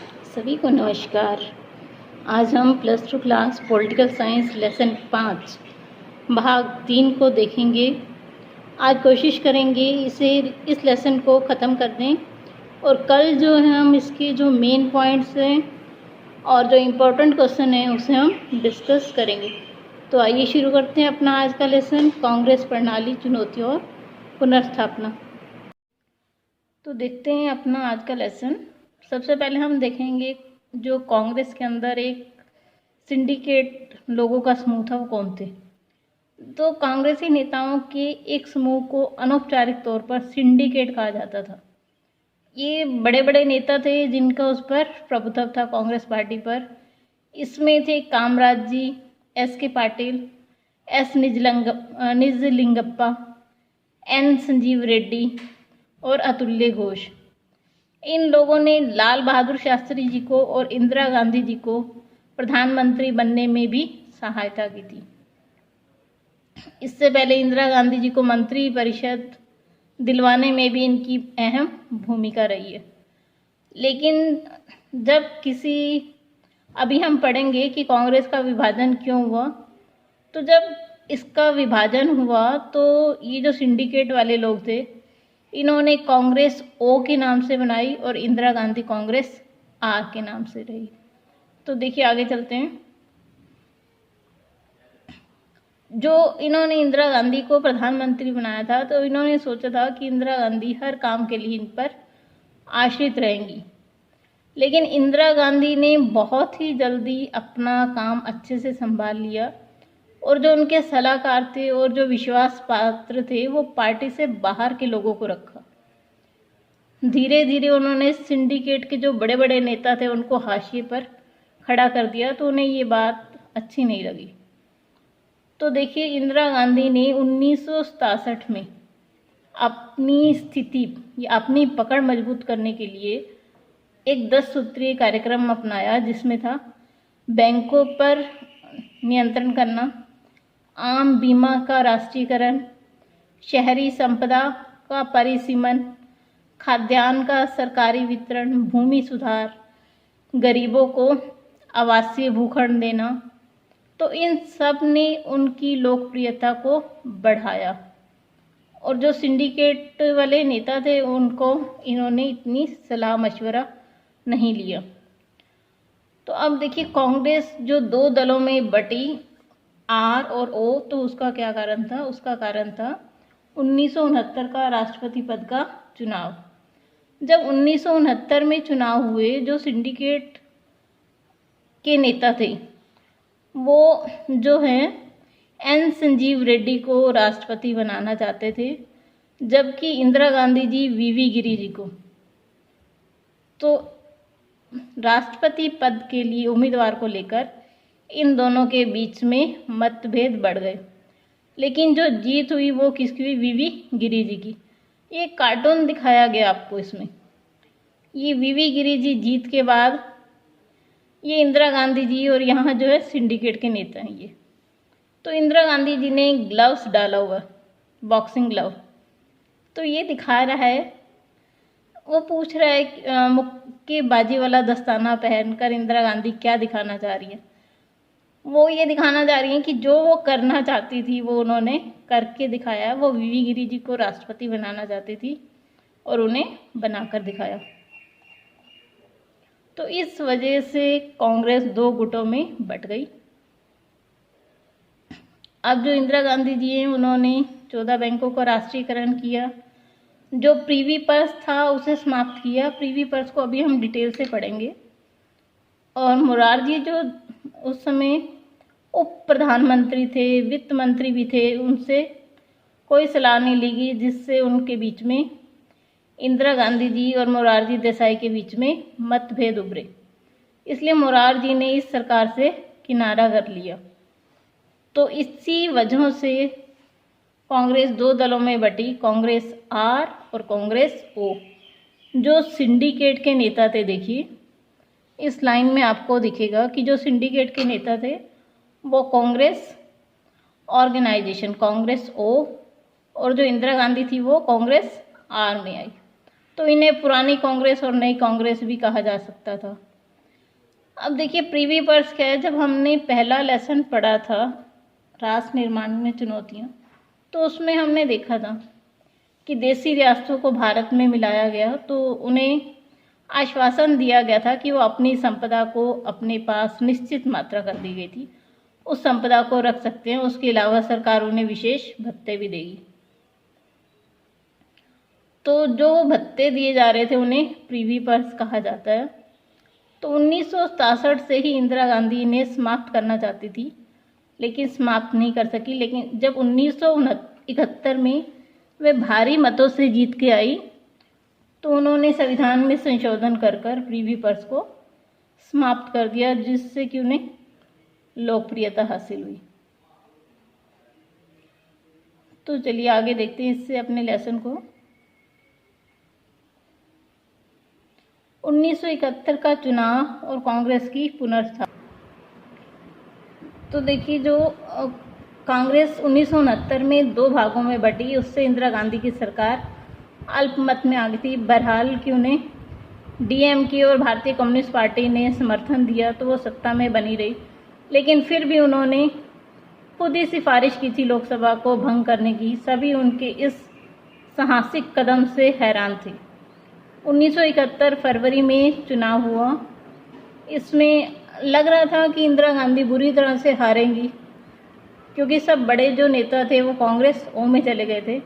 सभी को नमस्कार। आज हम plus two class political science lesson 5 भाग 3 को देखेंगे। आज कोशिश करेंगे इस लेसन को ख़त्म कर दें और कल जो है हम इसके जो मेन पॉइंट्स हैं और जो इम्पोर्टेंट क्वेश्चन हैं उसे हम डिस्कस करेंगे। तो आइए शुरू करते हैं अपना आज का लेसन, कांग्रेस प्रणाली, चुनौतियों और पुनर्स्थापना। तो देखते हैं अपना आज का लेसन। सबसे पहले हम देखेंगे जो कांग्रेस के अंदर एक सिंडिकेट लोगों का समूह था वो कौन थे। तो कांग्रेसी नेताओं के एक समूह को अनौपचारिक तौर पर सिंडिकेट कहा जाता था। ये बड़े बड़े नेता थे जिनका उस पर प्रभुत्व था कांग्रेस पार्टी पर। इसमें थे कामराज जी, S.K. Patil, S. Nijalingappa, N. Sanjeev Reddy और अतुल्य घोष। इन लोगों ने लाल बहादुर शास्त्री जी को और इंदिरा गांधी जी को प्रधानमंत्री बनने में भी सहायता की थी। इससे पहले इंदिरा गांधी जी को मंत्री परिषद दिलवाने में भी इनकी अहम भूमिका रही है। लेकिन अभी हम पढ़ेंगे कि कांग्रेस का विभाजन क्यों हुआ। तो जब इसका विभाजन हुआ तो ये जो सिंडिकेट वाले लोग थे इन्होंने कांग्रेस ओ के नाम से बनाई और इंदिरा गांधी कांग्रेस आर के नाम से रही। तो देखिए आगे चलते हैं। जो इन्होंने इंदिरा गांधी को प्रधानमंत्री बनाया था तो इन्होंने सोचा था कि इंदिरा गांधी हर काम के लिए इन पर आश्रित रहेंगी। लेकिन इंदिरा गांधी ने बहुत ही जल्दी अपना काम अच्छे से संभाल लिया और जो उनके सलाहकार थे और जो विश्वास पात्र थे वो पार्टी से बाहर के लोगों को रखा। धीरे धीरे उन्होंने सिंडिकेट के जो बड़े बड़े नेता थे उनको हाशिए पर खड़ा कर दिया। तो उन्हें ये बात अच्छी नहीं लगी। तो देखिए इंदिरा गांधी ने 1967 में अपनी पकड़ मजबूत करने के लिए एक 10 सूत्रीय कार्यक्रम अपनाया, जिसमें था बैंकों पर नियंत्रण करना, आम बीमा का राष्ट्रीयकरण, शहरी संपदा का परिसीमन, खाद्यान्न का सरकारी वितरण, भूमि सुधार, गरीबों को आवासीय भूखंड देना। तो इन सब ने उनकी लोकप्रियता को बढ़ाया और जो सिंडिकेट वाले नेता थे उनको इन्होंने इतनी सलाह मशवरा नहीं लिया। तो अब देखिए कांग्रेस जो दो दलों में बटी, आर और ओ, तो उसका क्या कारण था? उसका कारण था 1969 का राष्ट्रपति पद का चुनाव। जब 1969 में चुनाव हुए, जो सिंडिकेट के नेता थे वो जो हैं एन संजीव रेड्डी को राष्ट्रपति बनाना चाहते थे, जबकि इंदिरा गांधी जी वीवी गिरी जी को। तो राष्ट्रपति पद के लिए उम्मीदवार को लेकर इन दोनों के बीच में मतभेद बढ़ गए। लेकिन जो जीत हुई वो किसकी हुई? वीवी गिरी जी की। ये कार्टून दिखाया गया आपको इसमें। ये वीवी गिरी जी जीत के बाद ये इंदिरा गांधी जी और यहाँ जो है सिंडिकेट के नेता हैं ये। तो इंदिरा गांधी जी ने ग्लव्स डाला हुआ, बॉक्सिंग ग्लव। तो ये दिखा रहा है, वो पूछ रहा है मुक्केबाजी वाला दस्ताना पहनकर इंदिरा गांधी क्या दिखाना चाह रही है। वो ये दिखाना चाह रही हैं कि जो वो करना चाहती थी वो उन्होंने करके दिखाया। वो वीवी गिरी जी को राष्ट्रपति बनाना चाहती थी और उन्हें बनाकर दिखाया। तो इस वजह से कांग्रेस दो गुटों में बट गई। अब जो इंदिरा गांधी जी हैं उन्होंने 14 बैंकों का राष्ट्रीयकरण किया। जो प्रीवी पर्स था उसे समाप्त किया। प्रीवी पर्स को अभी हम डिटेल से पढ़ेंगे। और मोरारजी जो उस समय उप प्रधानमंत्री थे, वित्त मंत्री भी थे, उनसे कोई सलाह नहीं ली गई, जिससे उनके बीच में इंदिरा गांधी जी और मोरारजी देसाई के बीच में मतभेद उभरे। इसलिए मोरारजी ने इस सरकार से किनारा कर लिया। तो इसी वजह से कांग्रेस दो दलों में बटी, कांग्रेस आर और कांग्रेस ओ। जो सिंडिकेट के नेता थे, देखिए इस लाइन में आपको दिखेगा कि जो सिंडिकेट के नेता थे वो कांग्रेस ऑर्गेनाइजेशन, कांग्रेस ओ, और जो इंदिरा गांधी थी वो कांग्रेस आर में आई। तो इन्हें पुरानी कांग्रेस और नई कांग्रेस भी कहा जा सकता था। अब देखिए प्रीवी पर्स क्या है, जब हमने पहला लेसन पढ़ा था राष्ट्र निर्माण में चुनौतियाँ, तो उसमें हमने देखा था कि देशी रियासतों को भारत में मिलाया गया तो उन्हें आश्वासन दिया गया था कि वो अपनी संपदा को अपने पास निश्चित मात्रा कर दी गई थी, उस संपदा को रख सकते हैं। उसके अलावा सरकार उन्हें विशेष भत्ते भी देगी। तो जो भत्ते दिए जा रहे थे उन्हें प्रीवी पर्स कहा जाता है। तो 1967 से ही इंदिरा गांधी इन्हें समाप्त करना चाहती थी, लेकिन समाप्त नहीं कर सकी। लेकिन जब 1971 में वे भारी मतों से जीत के आई तो उन्होंने संविधान में संशोधन कर प्रीवी पर्स को समाप्त कर दिया, जिससे कि उन्हें लोकप्रियता हासिल हुई। तो चलिए आगे देखते हैं इससे अपने लेसन को। 1971 का चुनाव और कांग्रेस की पुनर्स्थापना। तो देखिए जो कांग्रेस 1969 में 2 भागों में बटी, उससे इंदिरा गांधी की सरकार अल्पमत में आ गई थी। बहरहाल कि उन्हें डीएमके और भारतीय कम्युनिस्ट पार्टी ने समर्थन दिया तो वो सत्ता में बनी रही, लेकिन फिर भी उन्होंने खुद ही सिफारिश की थी लोकसभा को भंग करने की। सभी उनके इस साहसिक कदम से हैरान थे। 1971 फरवरी में चुनाव हुआ। इसमें लग रहा था कि इंदिरा गांधी बुरी तरह से हारेंगी, क्योंकि सब बड़े जो नेता थे वो कांग्रेस ओ में चले गए थे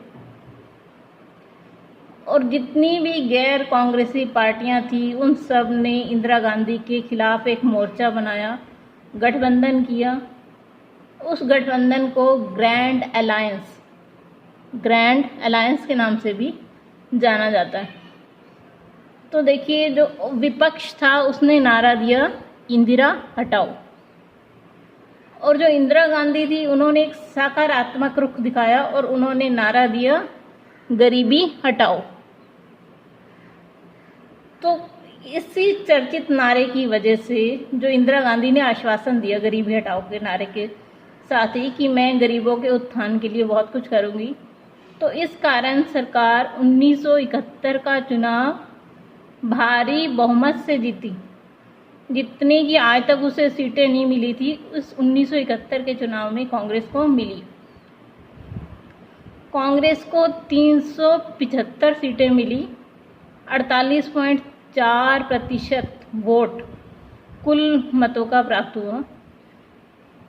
और जितनी भी गैर कांग्रेसी पार्टियां थी उन सब ने इंदिरा गांधी के खिलाफ एक मोर्चा बनाया, गठबंधन किया। उस गठबंधन को ग्रैंड अलायंस के नाम से भी जाना जाता है। तो देखिए जो विपक्ष था उसने नारा दिया इंदिरा हटाओ, और जो इंदिरा गांधी थी उन्होंने एक सकारात्मक रुख दिखाया और उन्होंने नारा दिया गरीबी हटाओ। तो इसी चर्चित नारे की वजह से जो इंदिरा गांधी ने आश्वासन दिया गरीबी हटाओ के नारे के साथ ही कि मैं गरीबों के उत्थान के लिए बहुत कुछ करूंगी, तो इस कारण सरकार 1971 का चुनाव भारी बहुमत से जीती, जितने की आज तक उसे सीटें नहीं मिली थी उस 1971 के चुनाव में कांग्रेस को मिली। कांग्रेस को 375 सीटें मिली, 48.4% वोट कुल मतों का प्राप्त हुआ।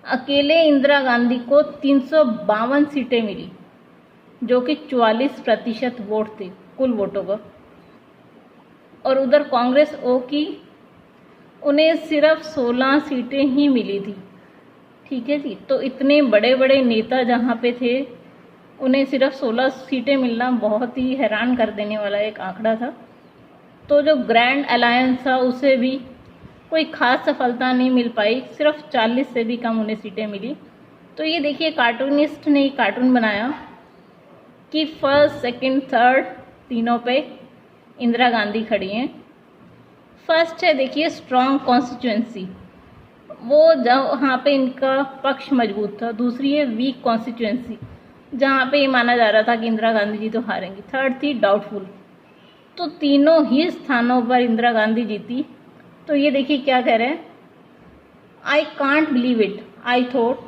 अकेले इंदिरा गांधी को 352 सीटें मिली, जो कि 44% वोट थे कुल वोटों का। और उधर कांग्रेस ओ की उन्हें सिर्फ 16 सीटें ही मिली थी। ठीक है जी, तो इतने बड़े बड़े नेता जहाँ पे थे उन्हें सिर्फ 16 सीटें मिलना बहुत ही हैरान कर देने वाला एक आंकड़ा था। तो जो ग्रैंड अलायंस था उसे भी कोई खास सफलता नहीं मिल पाई, सिर्फ 40 से भी कम उन्हें सीटें मिली। तो ये देखिए कार्टूनिस्ट ने कार्टून बनाया कि फर्स्ट, सेकंड, थर्ड तीनों पे इंदिरा गांधी खड़ी हैं। फर्स्ट है देखिए स्ट्रॉन्ग कॉन्स्टिट्यूएंसी, वो जहाँ पे इनका पक्ष मजबूत था। दूसरी है वीक कॉन्स्टिट्यूएंसी, जहाँ पे ये माना जा रहा था कि इंदिरा गांधी जी तो हारेंगी। थर्ड थी डाउटफुल। तो तीनों ही स्थानों पर इंदिरा गांधी जीती। तो ये देखिए क्या कह रहे हैं, I can't believe it, I thought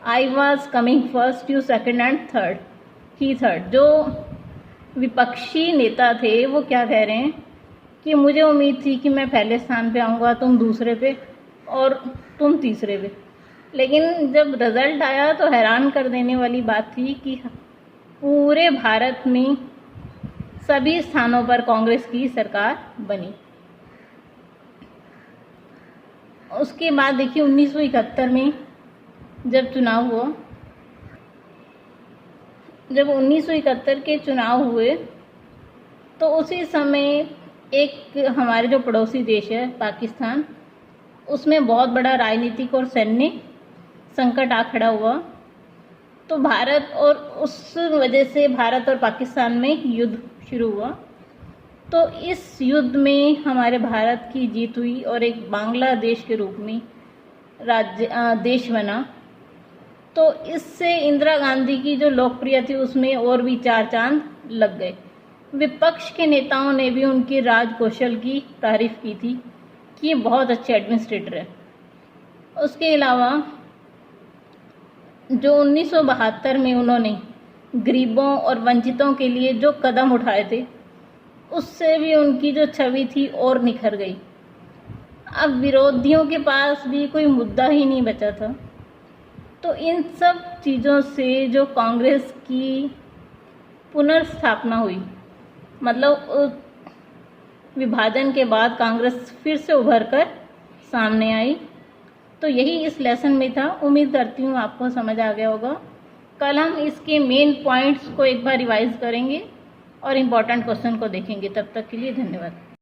I was coming first, you second and third, he third. जो विपक्षी नेता थे वो क्या कह रहे हैं कि मुझे उम्मीद थी कि मैं पहले स्थान पे आऊँगा, तुम दूसरे पे और तुम तीसरे पे। लेकिन जब रिजल्ट आया तो हैरान कर देने वाली बात थी कि पूरे भारत में सभी स्थानों पर कांग्रेस की सरकार बनी। उसके बाद देखिए 1971 में जब चुनाव हुआ, जब 1971 के चुनाव हुए तो उसी समय एक हमारे जो पड़ोसी देश है पाकिस्तान, उसमें बहुत बड़ा राजनीतिक और सैन्य संकट आ खड़ा हुआ। तो भारत और उस वजह से भारत और पाकिस्तान में युद्ध शुरू हुआ। तो इस युद्ध में हमारे भारत की जीत हुई और एक बांग्लादेश के रूप में देश बना। तो इससे इंदिरा गांधी की जो लोकप्रियता थी उसमें और भी 4 चांद लग गए। विपक्ष के नेताओं ने भी उनके राज कौशल की तारीफ की थी, कि ये बहुत अच्छे एडमिनिस्ट्रेटर है। उसके अलावा जो 1972 में उन्होंने गरीबों और वंचितों के लिए जो कदम उठाए थे, उससे भी उनकी जो छवि थी और निखर गई। अब विरोधियों के पास भी कोई मुद्दा ही नहीं बचा था। तो इन सब चीज़ों से जो कांग्रेस की पुनर्स्थापना हुई, मतलब विभाजन के बाद कांग्रेस फिर से उभर कर सामने आई। तो यही इस लेसन में था। उम्मीद करती हूँ आपको समझ आ गया होगा। कल हम इसके मेन पॉइंट्स को एक बार रिवाइज करेंगे और इम्पॉर्टेंट क्वेश्चन को देखेंगे। तब तक के लिए धन्यवाद।